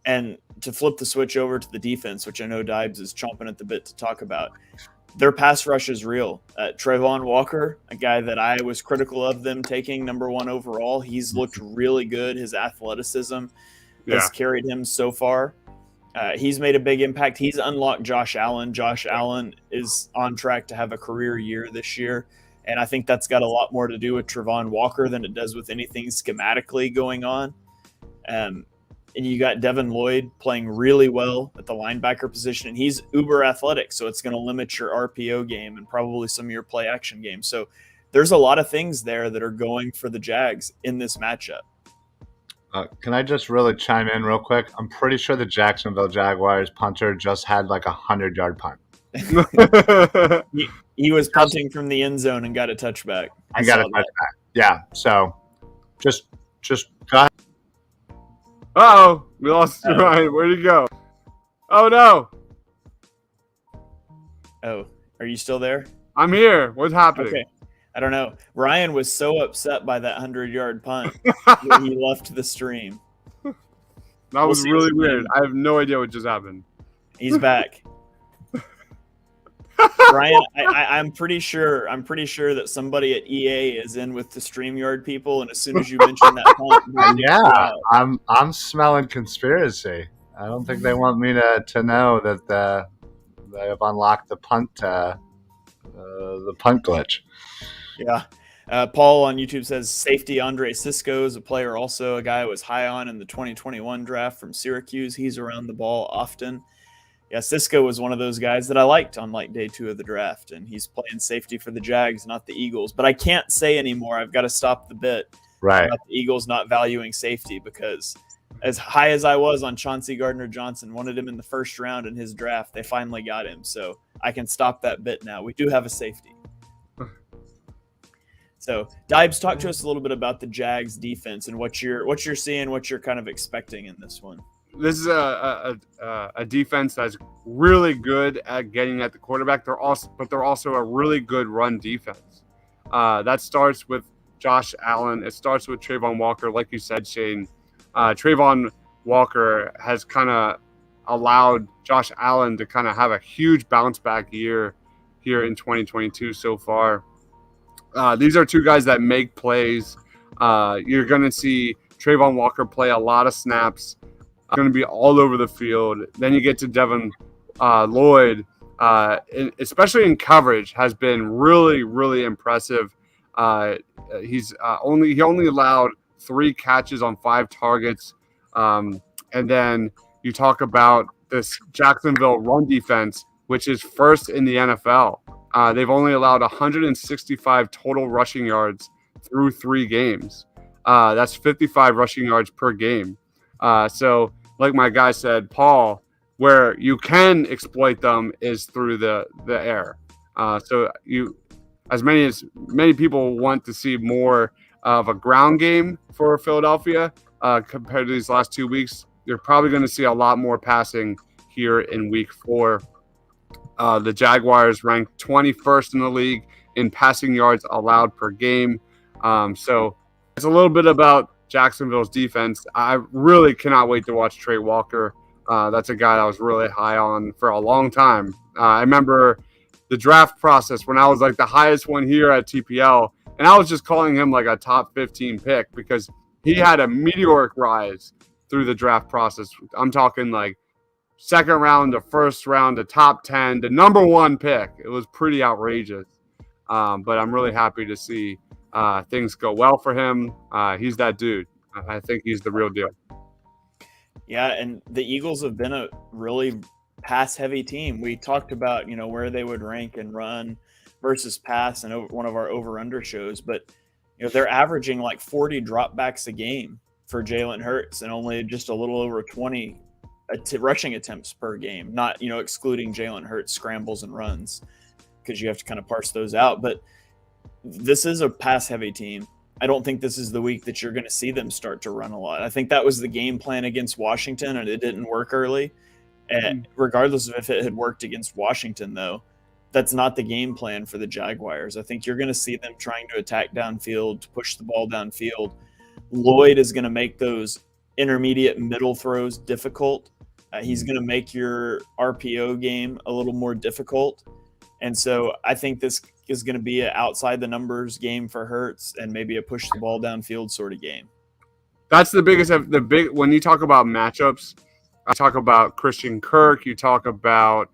And to flip the switch over to the defense, which I know Dibes is chomping at the bit to talk about, their pass rush is real. Trayvon Walker, a guy that I was critical of them taking number 1 overall, he's looked really good. His athleticism has carried him so far. He's made a big impact. He's unlocked Josh Allen. Josh Allen is on track to have a career year this year. And I think that's got a lot more to do with Trayvon Walker than it does with anything schematically going on. And you got Devin Lloyd playing really well at the linebacker position, and he's uber athletic, so it's going to limit your RPO game and probably some of your play action game. So there's a lot of things there that are going for the Jags in this matchup. Can I just really chime in real quick? I'm pretty sure the Jacksonville Jaguars punter just had like 100-yard punt. He was punting from the end zone and got a touchback. I got a touchback. Yeah. So just go ahead. Uh-oh, we lost Ryan. Where'd he go? Oh, no. Oh, are you still there? I'm here. What's happening? Okay. I don't know. Ryan was so upset by that 100-yard punt that he left the stream. That was really weird. I have no idea what just happened. He's back. Ryan, I'm pretty sure that somebody at EA is in with the StreamYard people, and as soon as you mention that punt, yeah, I'm smelling conspiracy. I don't think they want me to know that they have unlocked the punt glitch. Yeah. Paul on YouTube says safety Andre Cisco is a player, also a guy I was high on in the 2021 draft from Syracuse. He's around the ball often. Yeah, Cisco was one of those guys that I liked on like day 2 of the draft, and he's playing safety for the Jags, not the Eagles. But I can't say anymore. I've got to stop the bit about the Eagles not valuing safety, because as high as I was on Chauncey Gardner-Johnson, wanted him in the first round in his draft, they finally got him. So I can stop that bit now. We do have a safety. So, Dibes, talk to us a little bit about the Jags defense and what you're seeing, what you're kind of expecting in this one. This is a defense that's really good at getting at the quarterback. They're also a really good run defense. That starts with Josh Allen. It starts with Trayvon Walker, like you said, Shane. Trayvon Walker has kind of allowed Josh Allen to kind of have a huge bounce back year here in 2022 so far. These are two guys that make plays. You're going to see Trayvon Walker play a lot of snaps. Going to be all over the field. Then you get to Devin Lloyd, especially in coverage, has been really, really impressive. He only allowed 3 catches on 5 targets. And then you talk about this Jacksonville run defense, which is first in the NFL. They've only allowed 165 total rushing yards through 3 games. That's 55 rushing yards per game. So, like my guy said, Paul, where you can exploit them is through the air. So many people want to see more of a ground game for Philadelphia compared to these last 2 weeks. You're probably going to see a lot more passing here in week 4. The Jaguars ranked 21st in the league in passing yards allowed per game. So it's a little bit about Jacksonville's defense. I really cannot wait to watch Trey Walker. That's a guy that I was really high on for a long time. I remember the draft process when I was like the highest one here at TPL, and I was just calling him like a top 15 pick because he had a meteoric rise through the draft process. I'm talking like second round to first round to top 10 to number 1 pick. It was pretty outrageous. But I'm really happy to see things go well for him. He's that dude. I think he's the real deal. Yeah, and the Eagles have been a really pass-heavy team. We talked about, where they would rank and run versus pass in one of our over-under shows, but they're averaging like 40 dropbacks a game for Jalen Hurts and only just a little over 20 rushing attempts per game, not, excluding Jalen Hurts scrambles and runs, because you have to kind of parse those out. But this is a pass-heavy team. I don't think this is the week that you're going to see them start to run a lot. I think that was the game plan against Washington, and it didn't work early. And regardless of if it had worked against Washington, though, that's not the game plan for the Jaguars. I think you're going to see them trying to attack downfield, to push the ball downfield. Lloyd is going to make those intermediate middle throws difficult. He's going to make your RPO game a little more difficult. And so I think this is going to be an outside the numbers game for Hurts and maybe a push the ball downfield sort of game. That's the biggest when you talk about matchups, I talk about Christian Kirk, you talk about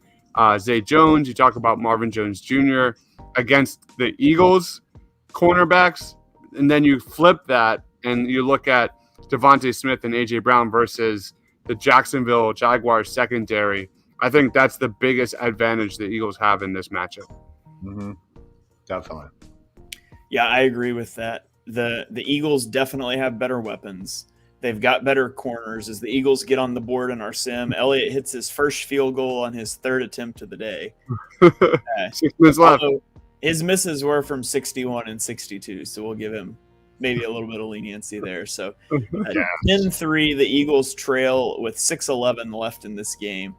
Zay Jones, you talk about Marvin Jones Jr. against the Eagles cornerbacks, and then you flip that and you look at Devontae Smith and A.J. Brown versus the Jacksonville Jaguars secondary. I think that's the biggest advantage the Eagles have in this matchup. Mm-hmm. Definitely. Yeah, I agree with that. The Eagles definitely have better weapons. They've got better corners. As the Eagles get on the board in our sim, Elliott hits his first field goal on his 3rd attempt of the day. 6 minutes left. His misses were from 61 and 62, so we'll give him maybe a little bit of leniency there. So 10-3, the Eagles trail with 6:11 left in this game.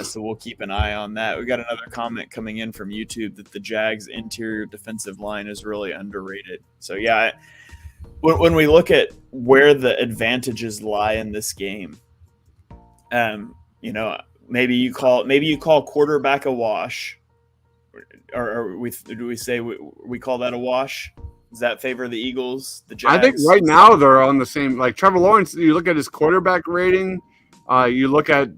So we'll keep an eye on that. We got another comment coming in from YouTube that the Jags' interior defensive line is really underrated. So yeah, when we look at where the advantages lie in this game, maybe you call quarterback a wash, or do we say we call that a wash? Does that favor the Eagles, the Jags? I think right now they're on the same. Like Trevor Lawrence, you look at his quarterback rating. You look at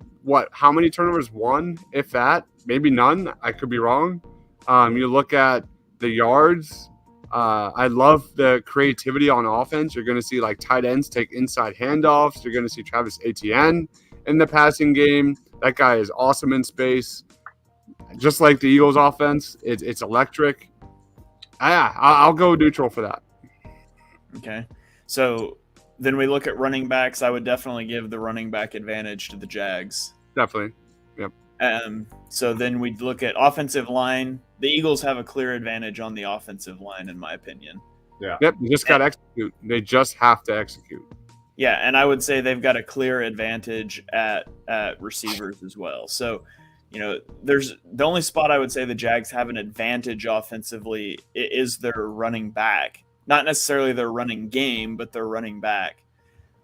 how many turnovers? One, if that, maybe none. I could be wrong. You look at the yards. I love the creativity on offense. You're going to see like tight ends take inside handoffs. You're going to see Travis Etienne in the passing game. That guy is awesome in space. Just like the Eagles offense, it's electric. I'll go neutral for that. Okay. So then we look at running backs. I would definitely give the running back advantage to the Jags. Definitely. Yep. So then we'd look at offensive line. The Eagles have a clear advantage on the offensive line, in my opinion. Yeah. Yep. You just got to execute. They just have to execute. Yeah, and I would say they've got a clear advantage at receivers as well. So, there's the only spot I would say the Jags have an advantage offensively is their running back. Not necessarily their running game, but their running back.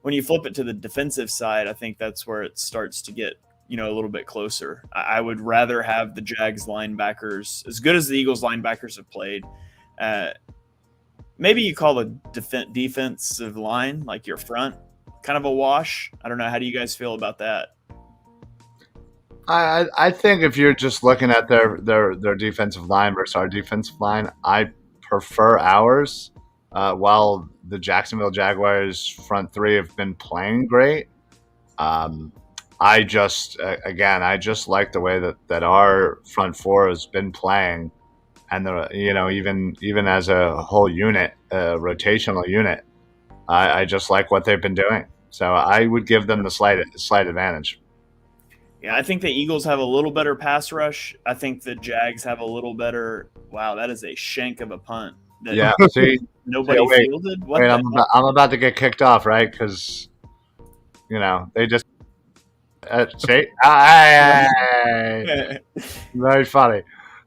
When you flip it to the defensive side, I think that's where it starts to get, a little bit closer. I would rather have the Jags linebackers, as good as the Eagles linebackers have played. Maybe you call the defensive line, like your front, kind of a wash. I don't know. How do you guys feel about that? I think if you're just looking at their defensive line versus our defensive line, I prefer ours. While the Jacksonville Jaguars front three have been playing great, I just like the way that our front four has been playing, and even as a whole unit, a rotational unit, I just like what they've been doing. So I would give them the slight advantage. Yeah, I think the Eagles have a little better pass rush. I think the Jags have a little better. Wow, that is a shank of a punt. Yeah, see, nobody fielded. Wait, I'm about to get kicked off, right? Because they just see, very funny,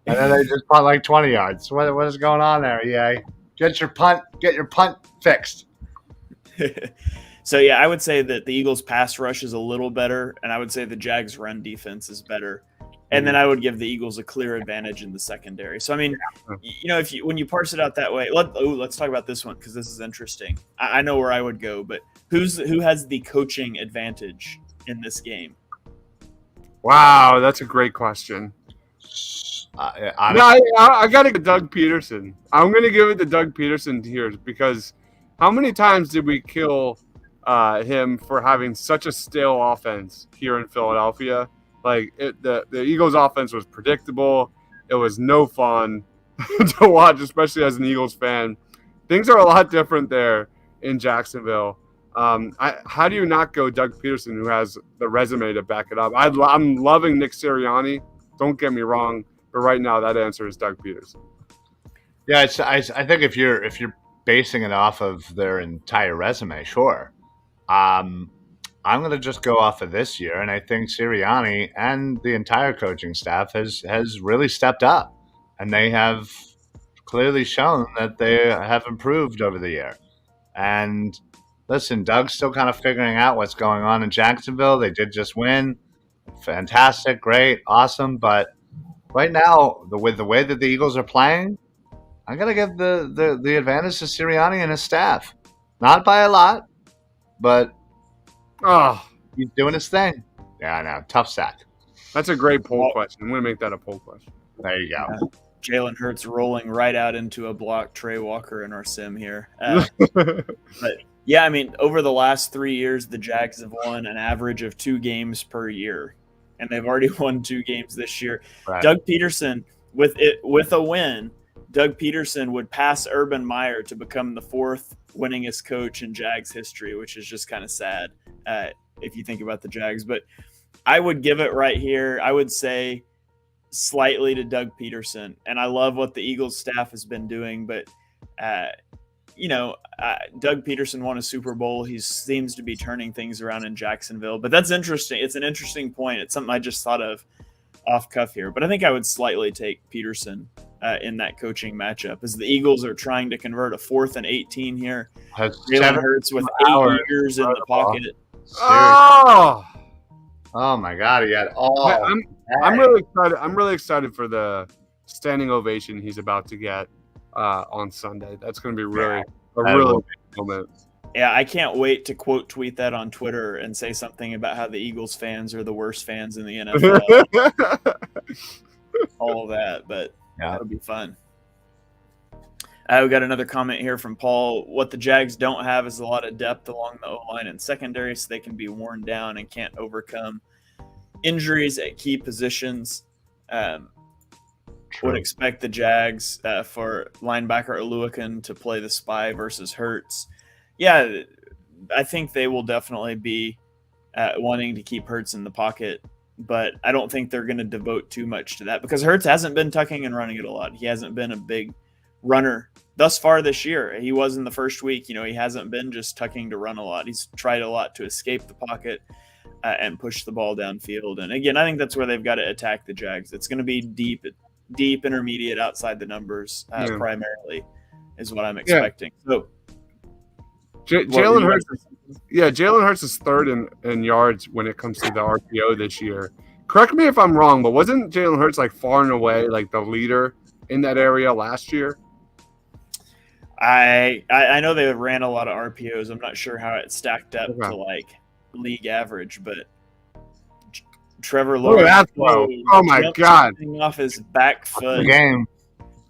and then they just punt like 20 yards. What is going on there? Yeah, get your punt fixed. So, yeah, I would say that the Eagles' pass rush is a little better, and I would say the Jags' run defense is better. And then I would give the Eagles a clear advantage in the secondary. So, I mean, when you parse it out that way, let's talk about this one because this is interesting. I know where I would go, but who has the coaching advantage in this game? Wow, that's a great question. I got to get Doug Peterson. I'm going to give it to Doug Peterson here because how many times did we kill him for having such a stale offense here in Philadelphia? Like the Eagles offense was predictable. It was no fun to watch, especially as an Eagles fan. Things are a lot different there in Jacksonville. How do you not go Doug Peterson, who has the resume to back it up? I'm loving Nick Sirianni. Don't get me wrong, but right now that answer is Doug Peterson. Yeah, I think if you're basing it off of their entire resume, sure. I'm going to just go off of this year, and I think Sirianni and the entire coaching staff has really stepped up, and they have clearly shown that they have improved over the year. And listen, Doug's still kind of figuring out what's going on in Jacksonville. They did just win. Fantastic, great, awesome. But right now, the way that the Eagles are playing, I'm going to give the advantage to Sirianni and his staff. Not by a lot, but he's doing his thing. Yeah, I know. Tough sack. That's a great poll question. I'm going to make that a poll question. There you go. Yeah. Jalen Hurts rolling right out into a block Trey Walker in our sim here. But yeah, I mean, over the last 3 years, the Jags have won an average of 2 games per year, and they've already won 2 games this year. Right. Doug Peterson, with a win, Doug Peterson would pass Urban Meyer to become the 4th winningest coach in Jags history, which is just kind of sad if you think about the Jags. But I would give it right here. I would say slightly to Doug Peterson. And I love what the Eagles staff has been doing, but Doug Peterson won a Super Bowl. He seems to be turning things around in Jacksonville. But that's interesting. It's an interesting point. It's something I just thought of off cuff here. But I think I would slightly take Peterson in that coaching matchup, as the Eagles are trying to convert a 4th and 18 here. Jalen Hurts with 8 years in the pocket. Oh my God, he had all. I'm really excited. I'm really excited for the standing ovation he's about to get on Sunday. That's going to be really big moment. Yeah, I can't wait to quote tweet that on Twitter and say something about how the Eagles fans are the worst fans in the NFL. All of that, but that'll be fun. We got another comment here from Paul. What the Jags don't have is a lot of depth along the O-line and secondary, so they can be worn down and can't overcome injuries at key positions. Would expect the Jags for linebacker Oluokun to play the spy versus Hurts. Yeah, I think they will definitely be wanting to keep Hurts in the pocket, but I don't think they're going to devote too much to that because Hurts hasn't been tucking and running it a lot. He hasn't been a big runner thus far this year. He was in the first week. He hasn't been just tucking to run a lot. He's tried a lot to escape the pocket and push the ball downfield. And again, I think that's where they've got to attack the Jags. It's going to be deep, intermediate, outside the numbers primarily is what I'm expecting. So Jalen Hurts is third in yards when it comes to the RPO this year. Correct me if I'm wrong, but wasn't Jalen Hurts like far and away like the leader in that area last year? I know they ran a lot of RPOs. I'm not sure how it stacked up to like league average, but Trevor Lawrence. Oh my God! Off his back foot. The game.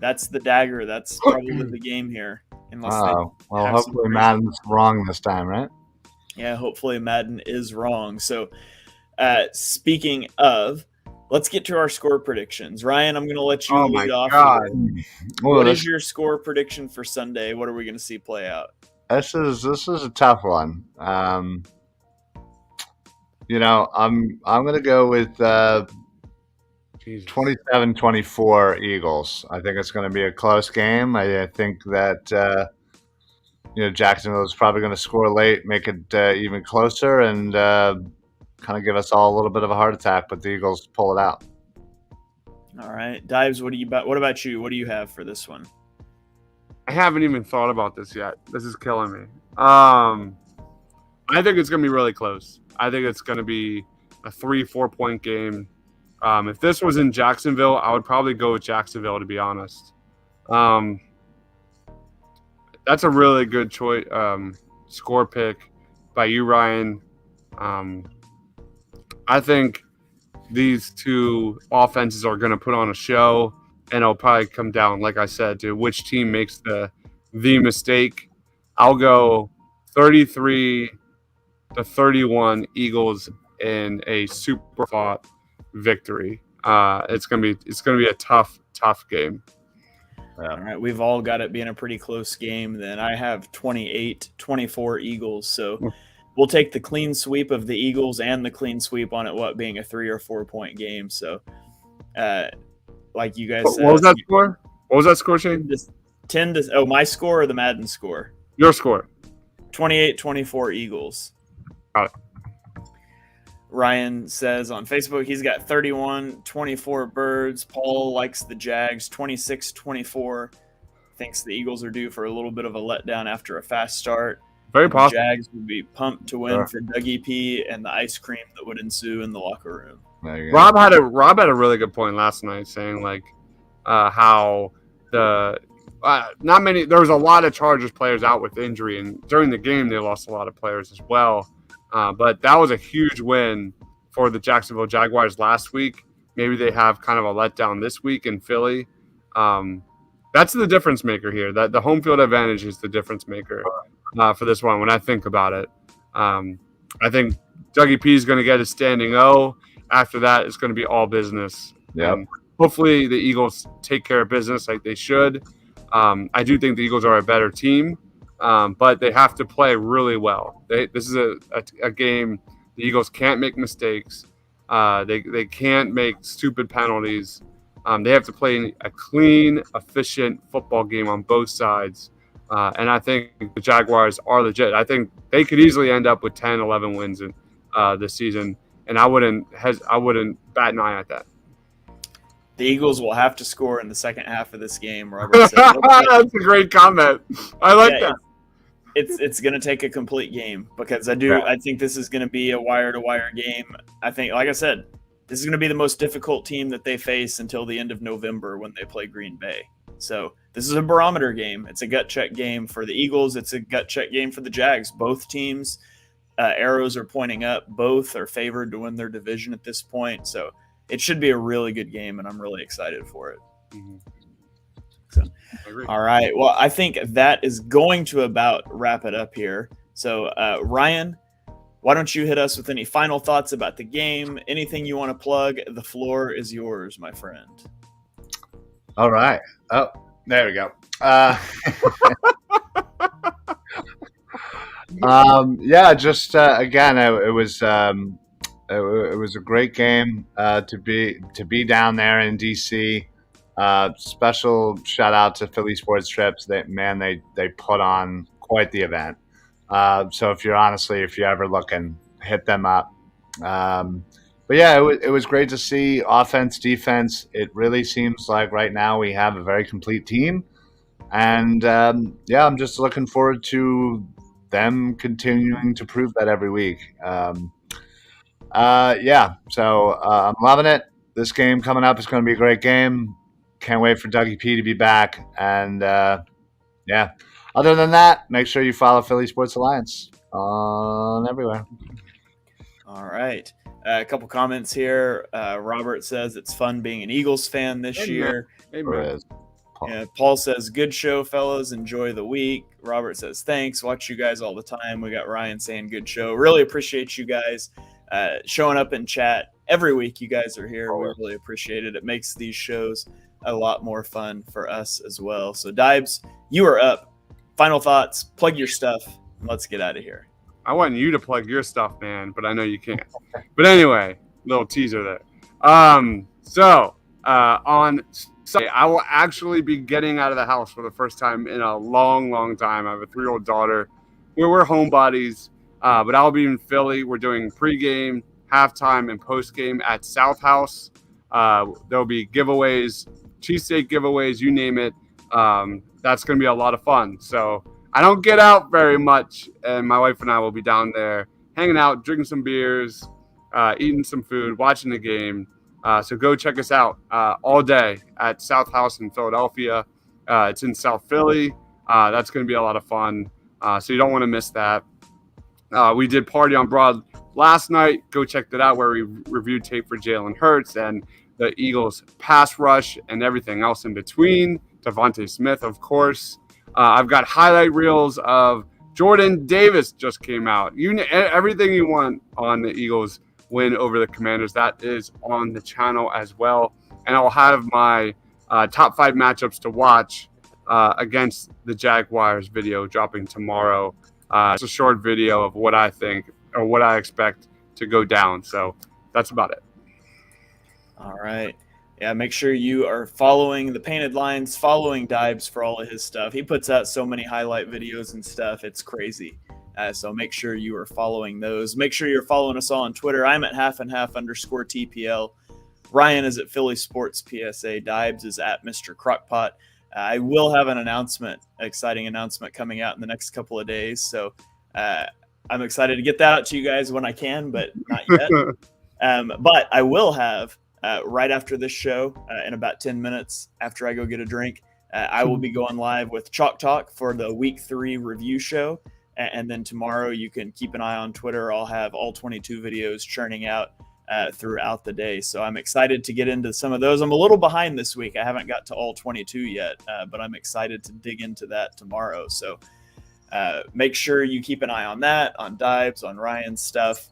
That's the dagger. That's probably the game here. Well, hopefully Madden's wrong this time, right? Yeah, hopefully Madden is wrong. So, speaking of, let's get to our score predictions. Ryan, I'm going to let you lead off. What is your score prediction for Sunday? What are we going to see play out? This is a tough one. I'm going to go with 27-24 Eagles. I think it's going to be a close game. I think that Jacksonville is probably going to score late, make it even closer, and kind of give us all a little bit of a heart attack. But the Eagles pull it out. All right, Dives. What about you? What do you have for this one? I haven't even thought about this yet. This is killing me. I think it's going to be really close. I think it's going to be a 3-4 point game. If this was in Jacksonville, I would probably go with Jacksonville, to be honest. That's a really good choice, score pick by you, Ryan. I think these two offenses are going to put on a show, and it'll probably come down, like I said, to which team makes the mistake. I'll go 33-31 Eagles in a super fought victory. It's gonna be a tough game. All right, we've all got it being a pretty close game. Then I have 28-24 Eagles. So we'll take the clean sweep of the Eagles and the clean sweep on it being a 3 or 4 point game. So, like you guys said, what was that score? What was that score, Shane? 10 to my score or the Madden score? Your score. 28-24 Eagles. Got it. Ryan says on Facebook he's got 31-24 Birds. Paul likes the Jags 26-24. Thinks the Eagles are due for a little bit of a letdown after a fast start. Very possible. The Jags would be pumped to win for Dougie P and the ice cream that would ensue in the locker room. Rob had a really good point last night, saying like how the there was a lot of Chargers players out with injury, and during the game they lost a lot of players as well. But that was a huge win for the Jacksonville Jaguars last week. Maybe they have kind of a letdown this week in Philly. That's the difference maker here. That the home field advantage is the difference maker for this one when I think about it. I think Dougie P is going to get a standing O. After that, it's going to be all business. Yeah. Hopefully the Eagles take care of business like they should. I do think the Eagles are a better team. But they have to play really well. This is a game the Eagles can't make mistakes. They can't make stupid penalties. They have to play a clean, efficient football game on both sides. And I think the Jaguars are legit. I think they could easily end up with 10, 11 wins in this season, and I wouldn't bat an eye at that. The Eagles will have to score in the second half of this game, Robert said. That's a great comment. I like that. It's going to take a complete game because I think this is going to be a wire-to-wire game. I think, like I said, this is going to be the most difficult team that they face until the end of November when they play Green Bay. So this is a barometer game. It's a gut check game for the Eagles. It's a gut check game for the Jags. Both teams, arrows are pointing up. Both are favored to win their division at this point. So it should be a really good game, and I'm really excited for it. Mm-hmm. So, all right. Well, I think that is going to about wrap it up here. So, Ryan, why don't you hit us with any final thoughts about the game? Anything you want to plug? The floor is yours, my friend. All right. Oh, there we go. Just again, it was a great game to be down there in DC. Special shout out to Philly Sports Trips. They put on quite the event. So if you're ever looking, hit them up. But yeah, it was great to see offense, defense. It really seems like right now we have a very complete team. And I'm just looking forward to them continuing to prove that every week. So I'm loving it. This game coming up is going to be a great game. Can't wait for Dougie P to be back. And other than that, make sure you follow Philly Sports Alliance on everywhere. All right. A couple comments here. Robert says it's fun being an Eagles fan this year. Paul says, good show, fellas. Enjoy the week. Robert says, thanks. Watch you guys all the time. We got Ryan saying good show. Really appreciate you guys showing up in chat. Every week you guys are here. We really appreciate it. It makes these shows a lot more fun for us as well. So, Dibes, you are up. Final thoughts. Plug your stuff. And let's get out of here. I want you to plug your stuff, man, but I know you can't. But anyway, little teaser there. On Sunday, I will actually be getting out of the house for the first time in a long, long time. I have a 3-year-old daughter. We're homebodies, but I'll be in Philly. We're doing pregame, halftime, and postgame at South House. There'll be giveaways, cheesesteak giveaways, you name it. That's going to be a lot of fun. So I don't get out very much, and my wife and I will be down there hanging out, drinking some beers, eating some food, watching the game. So go check us out all day at South House in Philadelphia. It's in South Philly. That's going to be a lot of fun. So you don't want to miss that. We did Party on Broad last night. Go check that out where we reviewed tape for Jalen Hurts and the Eagles pass rush and everything else in between. Devontae Smith, of course. I've got highlight reels of Jordan Davis just came out. Everything you want on the Eagles win over the Commanders, that is on the channel as well. And I'll have my top 5 matchups to watch against the Jaguars video dropping tomorrow. It's a short video of what I think or what I expect to go down. So that's about it. All right. Yeah, make sure you are following the Painted Lines, following Dibes for all of his stuff. He puts out so many highlight videos and stuff. It's crazy. So make sure you are following those. Make sure you're following us all on Twitter. I'm at _TPL. Ryan is at Philly Sports PSA. Dibes is at Mr. Crockpot. I will have an exciting announcement coming out in the next couple of days. So I'm excited to get that out to you guys when I can, but not yet. But I will have right after this show, in about 10 minutes after I go get a drink, I will be going live with Chalk Talk for the Week 3 review show. And then tomorrow you can keep an eye on Twitter. I'll have all 22 videos churning out throughout the day. So I'm excited to get into some of those. I'm a little behind this week. I haven't got to all 22 yet, but I'm excited to dig into that tomorrow. So make sure you keep an eye on that, on Dibes, on Ryan's stuff,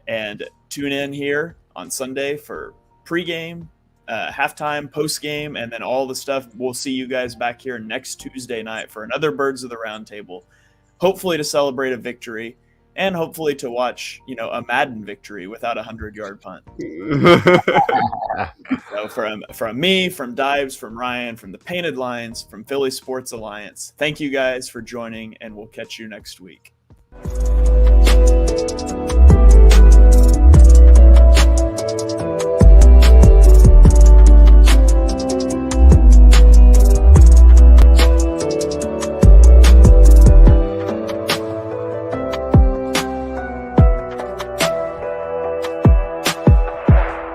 and tune in here on Sunday for pregame, halftime, postgame, and then all the stuff. We'll see you guys back here next Tuesday night for another Birds of the Roundtable, hopefully to celebrate a victory. and hopefully to watch, a Madden victory without a 100-yard punt. So from me, from Dives, from Ryan, from the Painted Lines, from Philly Sports Alliance, thank you guys for joining, and we'll catch you next week.